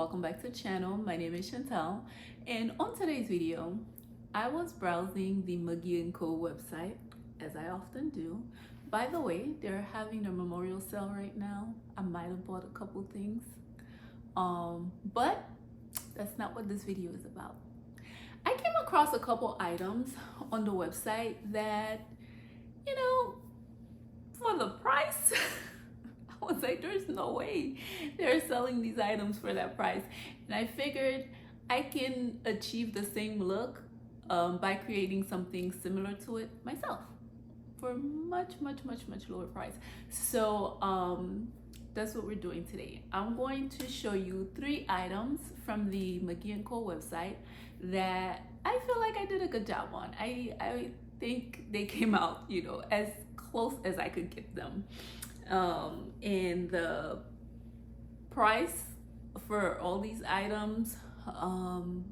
welcome back to the channel. My name is Chantel, and on today's video I was browsing the McGee & Co website, as I often do. By the way, they're having a memorial sale right now. I might have bought a couple things, but that's not what this video is about. I came across a couple items on the website that, you know, for the price I was like, there's no way they're selling these items for that price. And I figured I can achieve the same look by creating something similar to it myself for much lower price. So that's what we're doing today. I'm going to show you 3 items from the McGee & Co website that I feel like I did a good job on. I think they came out, you know, as close as I could get them. And the price for all these items, man,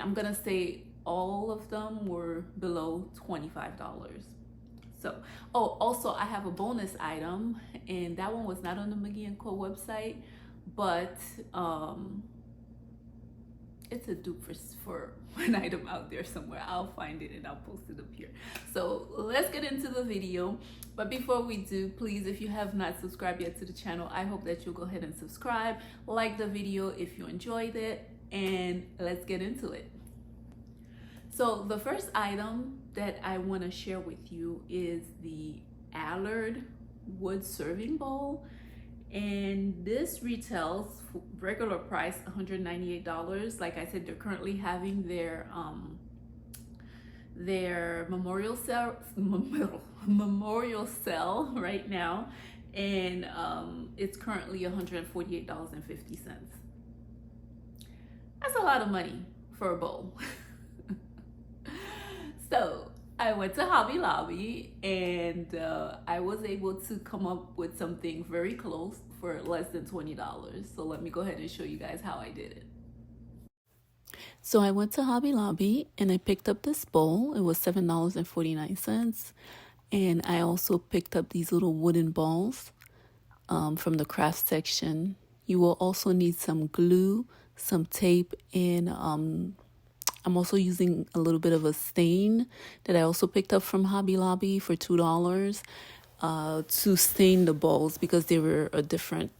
I'm gonna say all of them were below $25. So, oh, also I have a bonus item, and that one was not on the McGee & Co website, but it's a dupe for an item out there somewhere. I'll find it and I'll post it up here. So let's get into the video. But before we do, please, if you have not subscribed yet to the channel, I hope that you'll go ahead and subscribe, like the video if you enjoyed it, and let's get into it. So the first item that I want to share with you is the Allard wood serving bowl. And this retails regular price $198. Like I said, they're currently having their memorial sale right now, and it's currently $148.50. That's a lot of money for a bowl. So I went to Hobby Lobby, and I was able to come up with something very close for less than $20. So let me go ahead and show you guys how I did it. So I went to Hobby Lobby and I picked up this bowl. It was $7.49. And I also picked up these little wooden balls from the craft section. You will also need some glue, some tape, and I'm also using a little bit of a stain that I also picked up from Hobby Lobby for $2 to stain the bowls, because they were a different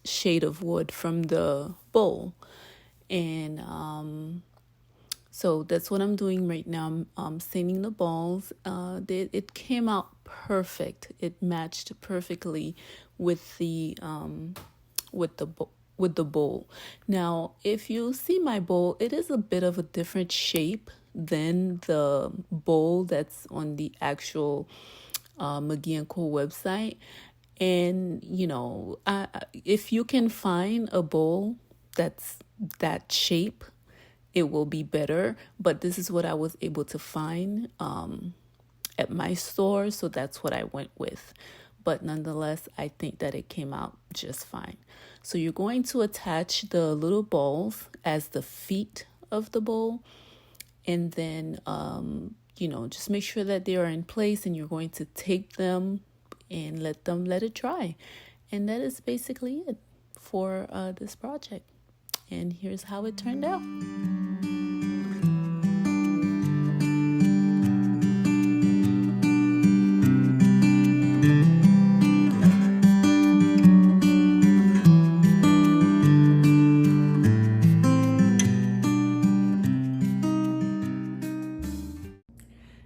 shade of wood from the bowl. And so that's what I'm doing right now. I'm staining the balls. It came out perfect. It matched perfectly with the bowl. Now, if you see my bowl, it is a bit of a different shape than the bowl that's on the actual McGee & Co website. And, you know, if you can find a bowl that's that shape, it will be better. But this is what I was able to find at my store, so that's what I went with. But nonetheless, I think that it came out just fine. So you're going to attach the little balls as the feet of the bowl. And then, you know, just make sure that they are in place, and you're going to tape them and let it dry. And that is basically it for this project. And here's how it turned out.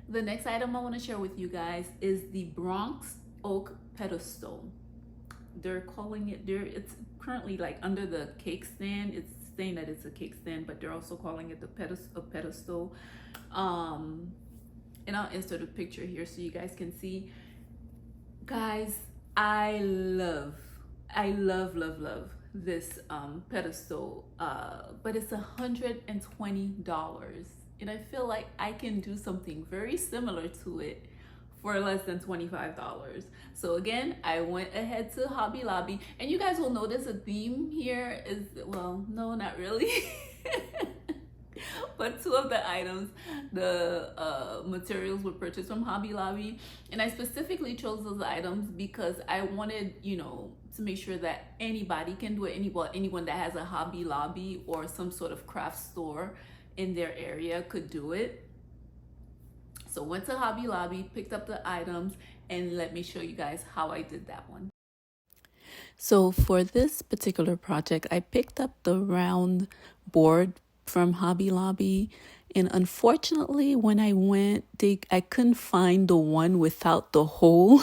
The next item I want to share with you guys is the Bronx Oak pedestal. They're calling it, it's currently like under the cake stand. It's saying that it's a cake stand, but they're also calling it a pedestal. And I'll insert a picture here so you guys can see. Guys, I love this pedestal, but it's $120. And I feel like I can do something very similar to it for less than $25. So again, I went ahead to Hobby Lobby, and you guys will notice a theme here is, well, no, not really. But two of the items, the materials were purchased from Hobby Lobby, and I specifically chose those items because I wanted, to make sure that anybody can do it. Anyone that has a Hobby Lobby or some sort of craft store in their area could do it. So went to Hobby Lobby, picked up the items, and let me show you guys how I did that one. So for this particular project, I picked up the round board from Hobby Lobby, and unfortunately when I went, I couldn't find the one without the hole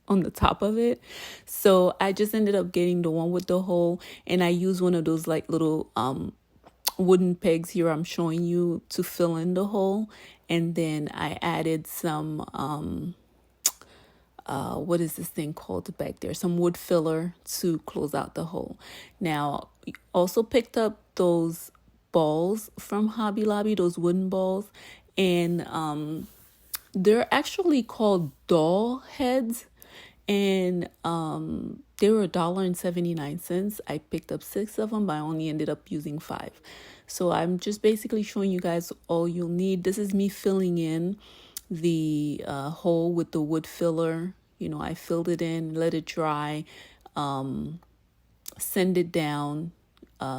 on the top of it. So I just ended up getting the one with the hole, and I used one of those like little wooden pegs here I'm showing you to fill in the hole, and then I added some what is this thing called back there? Some wood filler to close out the hole. Now, also picked up those balls from Hobby Lobby, those wooden balls, and they're actually called doll heads, and they were $1.79. I picked up 6 of them, but I only ended up using 5. So I'm just basically showing you guys all you'll need. This is me filling in the hole with the wood filler. I filled it in, let it dry, send it down,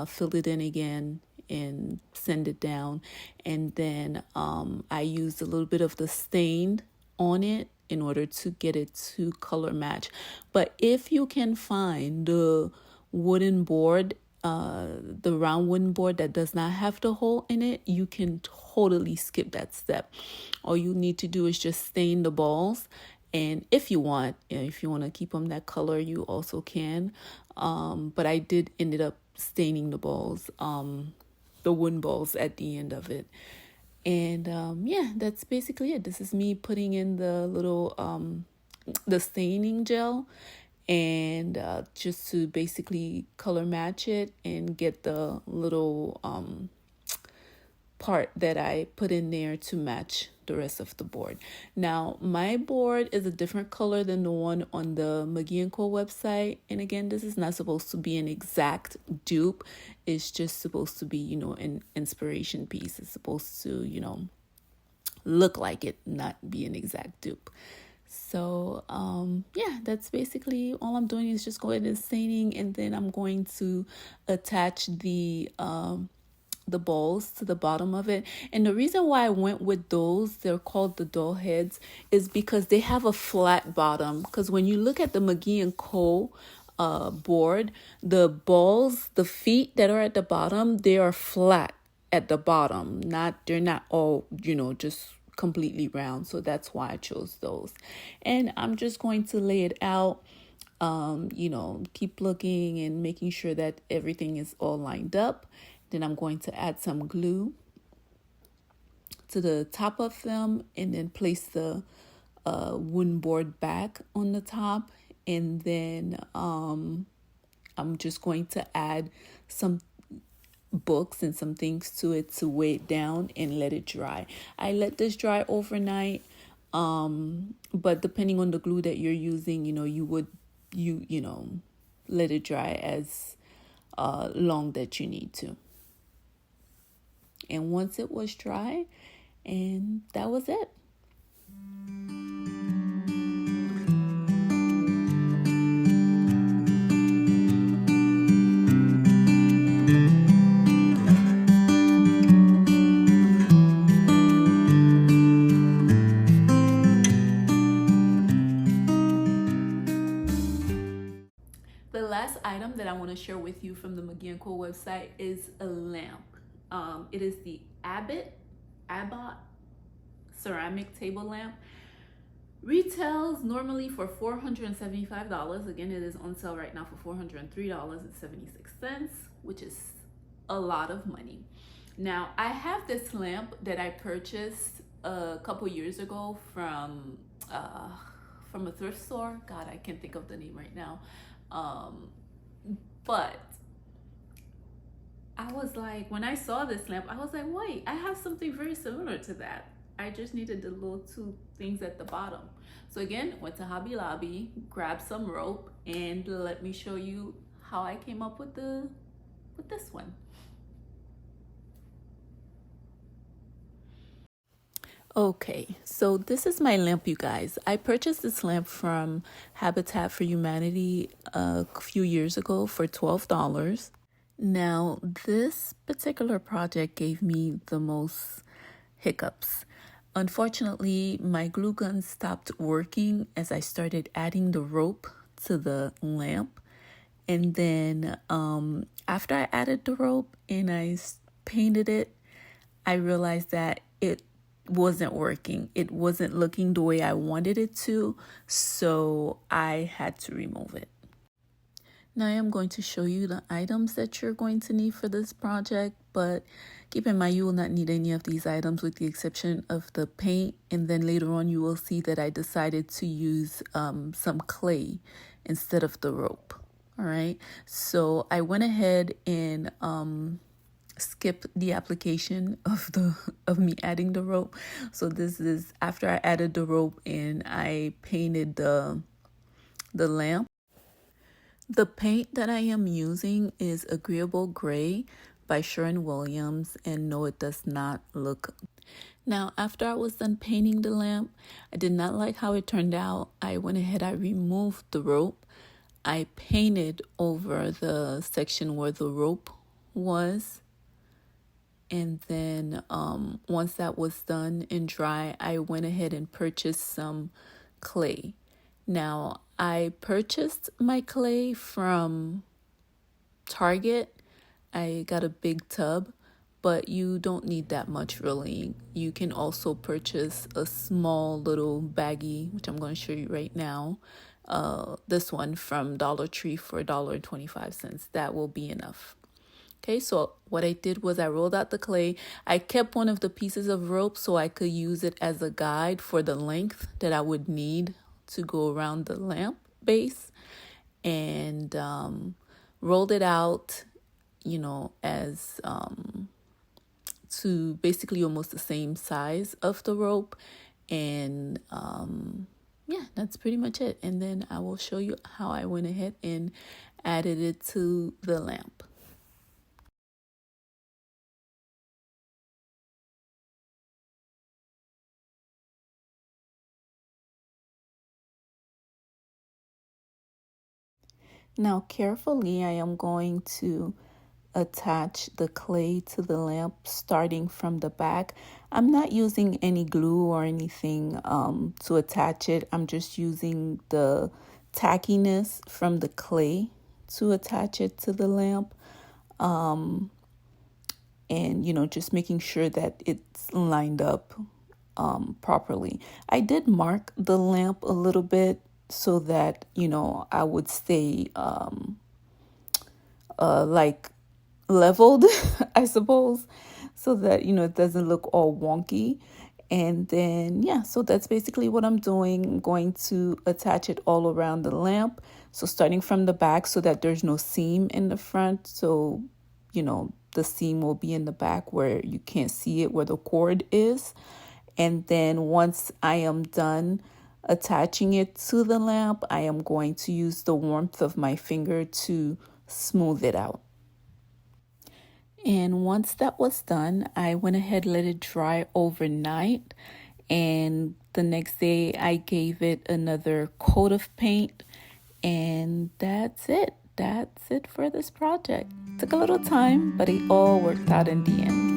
fill it in again, and send it down. And then I used a little bit of the stain on it in order to get it to color match. But if you can find the wooden board, the round wooden board that does not have the hole in it, you can totally skip that step. All you need to do is just stain the balls, and if you want to keep them that color, you also can. But I did ended up staining the balls, the wooden balls at the end of it. And yeah, that's basically it. This is me putting in the little the staining gel, and just to basically color match it and get the little part that I put in there to match the rest of the board. Now, my board is a different color than the one on the McGee & Co website. And again, this is not supposed to be an exact dupe. It's just supposed to be, an inspiration piece. It's supposed to, look like it, not be an exact dupe. So, yeah, that's basically all I'm doing is just going and staining, and then I'm going to attach the balls to the bottom of it. And the reason why I went with those, they're called the doll heads, is because they have a flat bottom. Because when you look at the McGee & Co board, the balls, the feet that are at the bottom, they are flat at the bottom. They're not all, just completely round. So that's why I chose those. And I'm just going to lay it out, keep looking and making sure that everything is all lined up. Then I'm going to add some glue to the top of them, and then place the wooden board back on the top. And then I'm just going to add some books and some things to it to weigh it down and let it dry. I let this dry overnight, but depending on the glue that you're using, you let it dry as long that you need to. And once it was dry, and that was it. The last item that I want to share with you from the McGee & Co website is a lamp. It is the Abbott ceramic table lamp. Retails normally for $475. Again, it is on sale right now for $403.76, which is a lot of money. Now, I have this lamp that I purchased a couple years ago from a thrift store. God, I can't think of the name right now. But I was like, when I saw this lamp, I was like, wait, I have something very similar to that. I just needed the little 2 things at the bottom. So again, went to Hobby Lobby, grabbed some rope, and let me show you how I came up with this one. Okay, so this is my lamp, you guys. I purchased this lamp from Habitat for Humanity a few years ago for $12. Now, this particular project gave me the most hiccups. Unfortunately, my glue gun stopped working as I started adding the rope to the lamp. And then after I added the rope and painted it, I realized that it wasn't working. It wasn't looking the way I wanted it to, so I had to remove it. Now I am going to show you the items that you're going to need for this project, but keep in mind you will not need any of these items with the exception of the paint. And then later on you will see that I decided to use some clay instead of the rope. All right, so I went ahead and skip the application of me adding the rope. So this is after I added the rope and I painted the lamp. The paint that I am using is Agreeable Gray by Sherwin-Williams, and no, it does not look. Now, after I was done painting the lamp, I did not like how it turned out. I went ahead, I removed the rope. I painted over the section where the rope was. And then once that was done and dry, I went ahead and purchased some clay. Now, I purchased my clay from Target. I got a big tub, but you don't need that much really. You can also purchase a small little baggie, which I'm going to show you right now. This one from Dollar Tree for $1.25. That will be enough. Okay, so what I did was I rolled out the clay. I kept one of the pieces of rope so I could use it as a guide for the length that I would need to go around the lamp base, and rolled it out, you know, as to basically almost the same size of the rope. And yeah, that's pretty much it. And then I will show you how I went ahead and added it to the lamp. Now carefully I am going to attach the clay to the lamp starting from the back. I'm not using any glue or anything to attach it. I'm just using the tackiness from the clay to attach it to the lamp. And, you know, just making sure that it's lined up properly. I did mark the lamp a little bit so that, you know, I would stay like leveled, I suppose, so that, you know, it doesn't look all wonky. And then, yeah, so that's basically what I'm doing. I'm going to attach it all around the lamp. So starting from the back so that there's no seam in the front. So, you know, the seam will be in the back where you can't see it, where the cord is. And then once I am done attaching it to the lamp, I am going to use the warmth of my finger to smooth it out. And once that was done, I went ahead, let it dry overnight. And the next day I gave it another coat of paint. And that's it. That's it for this project. Took a little time, but it all worked out in the end.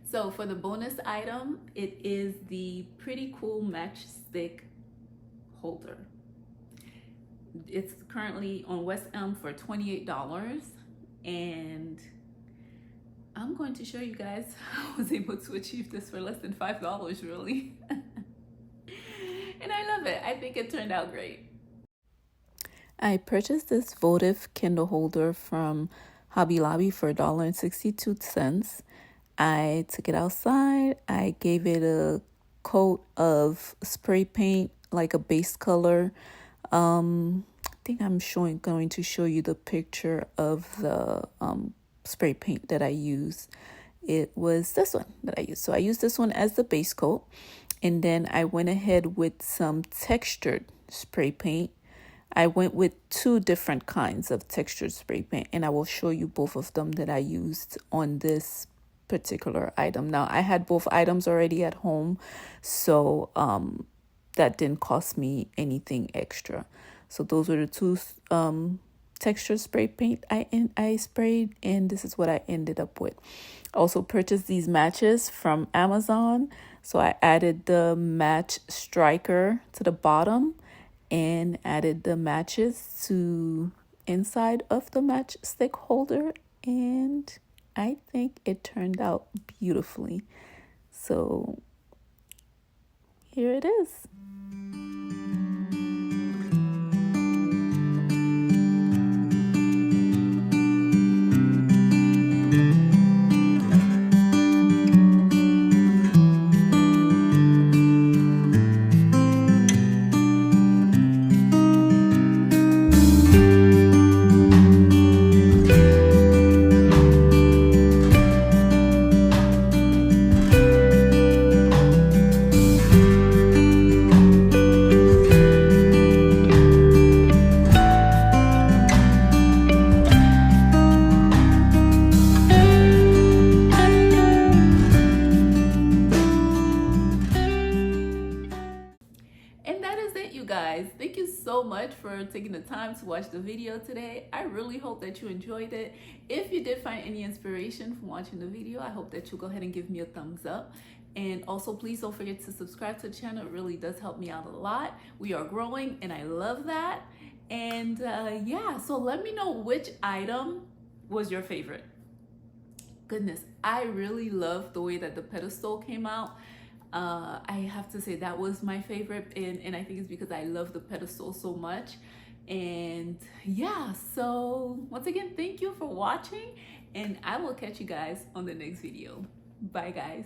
So for the bonus item, it is the Pretty Cool matchstick holder. It's currently on West Elm for $28, and I'm going to show you guys how I was able to achieve this for less than $5 really. And I love it. I think it turned out great. I purchased this votive candle holder from Hobby Lobby for $1.62. I took it outside. I gave it a coat of spray paint, like a base color. I think I'm going to show you the picture of the spray paint that I used. It was this one that I used. So I used this one as the base coat. And then I went ahead with some textured spray paint. I went with two different kinds of textured spray paint, and I will show you both of them that I used on this particular item. Now, I had both items already at home, so that didn't cost me anything extra. So those were the two texture spray paint I sprayed, and this is what I ended up with. I also purchased these matches from Amazon. So I added the match striker to the bottom and added the matches to inside of the matchstick holder, and I think it turned out beautifully. So here it is. And that is it, you guys. Thank you so much for taking the time to watch the video today. I really hope that you enjoyed it. If you did find any inspiration from watching the video, I hope that you go ahead and give me a thumbs up. And also, please don't forget to subscribe to the channel. It really does help me out a lot. We are growing, and I love that. And yeah, so let me know which item was your favorite. Goodness, I really love the way that the pedestal came out. I have to say that was my favorite, and I think it's because I love the pedestal so much. And yeah, so once again, thank you for watching, and I will catch you guys on the next video. Bye, guys.